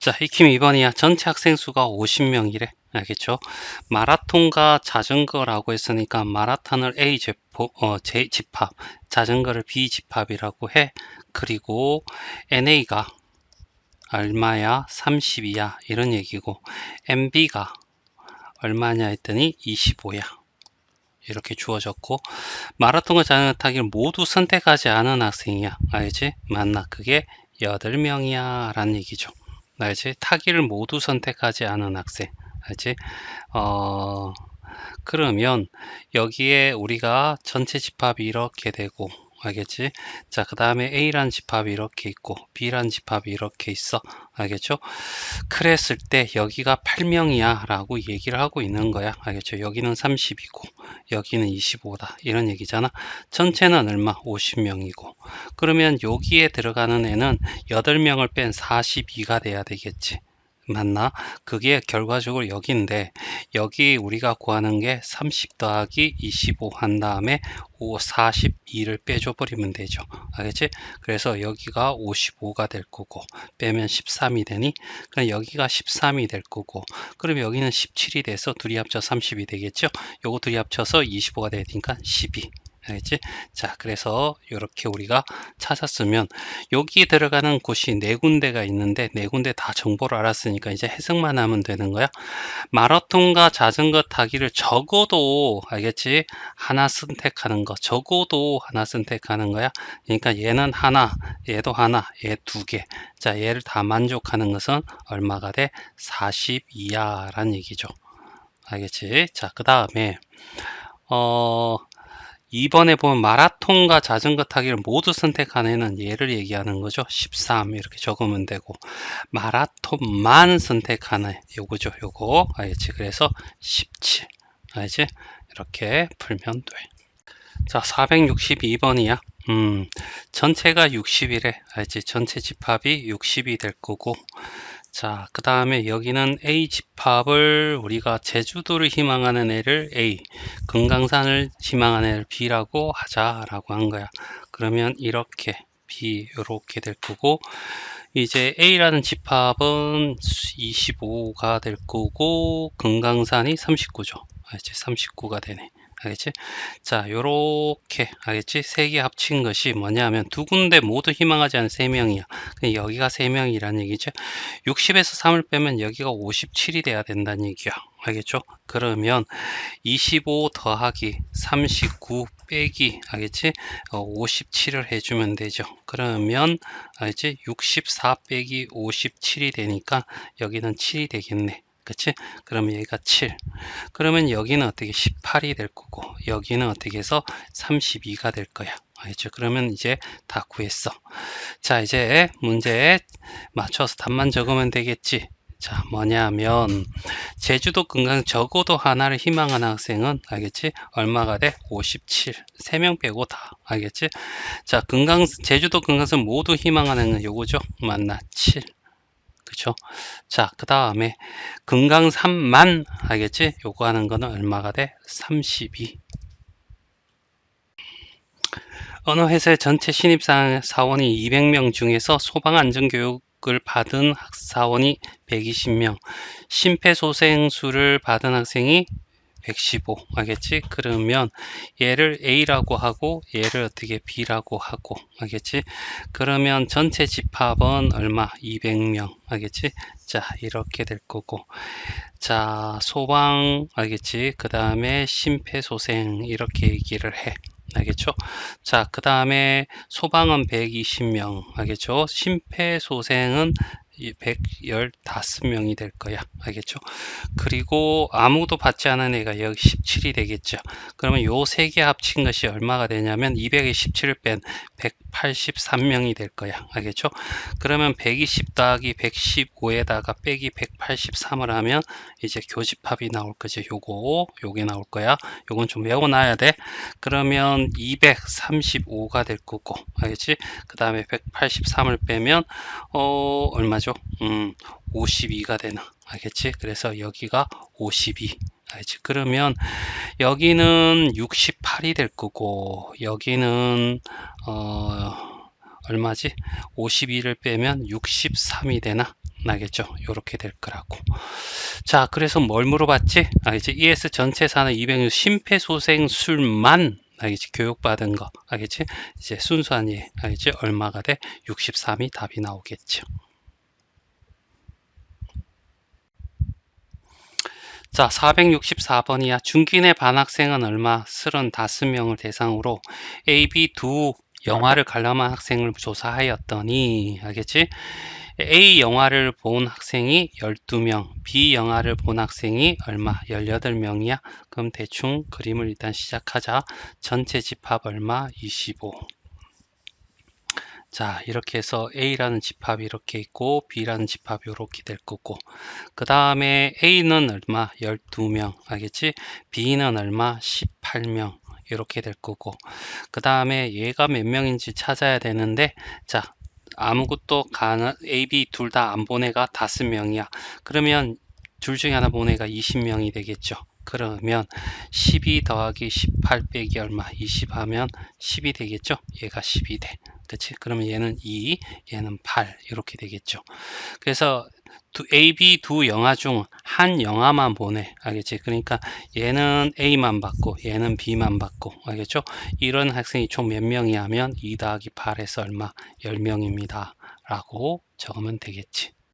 자, 익힘 2번이야. 전체 학생 수가 50명이래. 알겠죠? 마라톤과 자전거라고 했으니까 마라톤을 A 집합, 자전거를 B 집합이라고 해. 그리고 NA가 얼마야? 30이야. 이런 얘기고, MB가 얼마냐 했더니 25야. 이렇게 주어졌고, 마라톤과 자전거 타기를 모두 선택하지 않은 학생이야. 알지? 맞나? 그게 8명이야. 라는 얘기죠. 알지? 타기를 모두 선택하지 않은 학생. 알지? 그러면 여기에 우리가 전체 집합이 이렇게 되고, 알겠지? 자, 그 다음에 A라는 집합이 이렇게 있고, B라는 집합이 이렇게 있어. 알겠죠? 그랬을 때 여기가 8명이야 라고 얘기를 하고 있는 거야. 알겠죠? 여기는 30이고 여기는 25다 이런 얘기잖아. 전체는 얼마? 50명이고 그러면 여기에 들어가는 애는 8명을 뺀 42가 돼야 되겠지. 맞나? 그게 결과적으로 여기인데 여기 우리가 구하는 게 30 더하기 25 한 다음에 42를 빼줘 버리면 되죠. 알겠지? 그래서 여기가 55가 될 거고 빼면 13이 되니 그럼 여기가 13이 될 거고 그럼 여기는 17이 돼서 둘이 합쳐 30이 되겠죠. 요거 둘이 합쳐서 25가 되니까 12. 알겠지? 자, 그래서 이렇게 우리가 찾았으면 여기 들어가는 곳이 네 군데가 있는데 네 군데 다 정보를 알았으니까 이제 해석만 하면 되는 거야. 마라톤과 자전거 타기를 적어도 알겠지? 하나 선택하는 거 적어도 하나 선택하는 거야. 그러니까 얘는 하나, 얘도 하나, 얘 두 개. 자, 얘를 다 만족하는 것은 얼마가 돼? 42야 라는 얘기죠. 알겠지? 자, 그 다음에 2번에 보면 마라톤과 자전거 타기를 모두 선택한 애는 얘를 얘기하는 거죠. 13 이렇게 적으면 되고 마라톤만 선택한 애 요거죠. 요거 알겠지? 그래서 17 알겠지? 이렇게 풀면 돼. 자, 462번이야. 전체가 60이래. 알지? 전체 집합이 60이 될 거고 자, 그 다음에 여기는 A 집합을 우리가 제주도를 희망하는 애를 A, 금강산을 희망하는 애를 B라고 하자라고 한 거야. 그러면 이렇게 B 이렇게 될 거고 이제 A라는 집합은 25가 될 거고 금강산이 39죠. 알겠지? 39가 되네. 알겠지? 자, 요렇게 알겠지? 세 개 합친 것이 뭐냐면 두 군데 모두 희망하지 않은 3명이야. 여기가 3명이라는 얘기죠. 60에서 3을 빼면 여기가 57이 돼야 된다는 얘기야. 알겠죠? 그러면 25 더하기 39 빼기 알겠지? 57을 해주면 되죠. 그러면 알겠지? 64 빼기 57이 되니까 여기는 7이 되겠네. 그치? 그러면 여기가 7. 그러면 여기는 어떻게 18이 될 거고 여기는 어떻게 해서 32가 될 거야. 알겠죠? 그러면 이제 다 구했어. 자, 이제 문제에 맞춰서 답만 적으면 되겠지. 자, 뭐냐면 제주도 금강 적어도 하나를 희망하는 학생은 알겠지? 얼마가 돼? 57. 3명 빼고 다. 알겠지? 자, 제주도 금강산 모두 희망하는 건 요거죠? 맞나? 7. 그쵸? 자, 그 다음에 금강산만 알겠지? 요거 하는 거는 얼마가 돼? 32. 어느 회사의 전체 신입 사원이 200명 중에서 소방안전교육을 받은 사원이 120명, 심폐소생술을 받은 학생이 115. 알겠지? 그러면 얘를 A라고 하고 얘를 어떻게 B라고 하고 알겠지? 그러면 전체 집합은 얼마? 200명. 알겠지? 자, 이렇게 될 거고 자, 소방 알겠지? 그 다음에 심폐소생 이렇게 얘기를 해. 알겠죠? 자, 그 다음에 소방은 120명. 알겠죠? 심폐소생은 115명이 될 거야. 알겠죠? 그리고 아무도 받지 않은 애가 여기 17이 되겠죠. 그러면 요 세 개 합친 것이 얼마가 되냐면 200에 17을 뺀 183명이 될 거야. 알겠죠? 그러면 120 더하기 115에다가 빼기 183을 하면 이제 교집합이 나올 거지. 요게 나올 거야. 요건 좀 외워놔야 돼. 그러면 235가 될 거고. 알겠지? 그 다음에 183을 빼면 얼마죠? 52가 되나. 알겠지? 그래서 여기가 52. 알겠지? 그러면 여기는 68이 될 거고 여기는 얼마지? 52를 빼면 63이 되나? 알겠죠? 요렇게 될 거라고. 자, 그래서 뭘 물어봤지? 알겠지? ES 전체 산업 200년 심폐소생술만 알겠지? 교육받은 거 알겠지? 이제 순수한 예 알겠지? 얼마가 돼? 63이 답이 나오겠죠. 자, 464번이야. 중기 내 반학생은 얼마? 35명을 대상으로 A, B 두 영화를 관람한 학생을 조사하였더니 알겠지? A 영화를 본 학생이 12명, B 영화를 본 학생이 얼마? 18명이야. 그럼 대충 그림을 일단 시작하자. 전체 집합 얼마? 25. 자, 이렇게 해서 A라는 집합이 이렇게 있고 B라는 집합이 이렇게 될 거고, 그 다음에 A는 얼마? 12명 알겠지? B는 얼마? 18명 이렇게 될 거고, 그 다음에 얘가 몇 명인지 찾아야 되는데, 자, 아무것도 A, B 둘 다 안 본 애가 5명이야. 그러면 둘 중에 하나 본 애가 20명이 되겠죠. 그러면 12 더하기 18 빼기 얼마? 20 하면 10이 되겠죠. 얘가 10이 돼. 그치? 그러면 얘는 2, 얘는 8 이렇게 되겠죠. 그래서 A, B 두 영화 중 한 영화만 보내. 알겠지? 그러니까 얘는 A만 받고 얘는 B만 받고. 알겠죠? 이런 학생이 총 몇 명이 하면 2 더하기 8에서 얼마? 10명입니다. 라고 적으면 되겠지.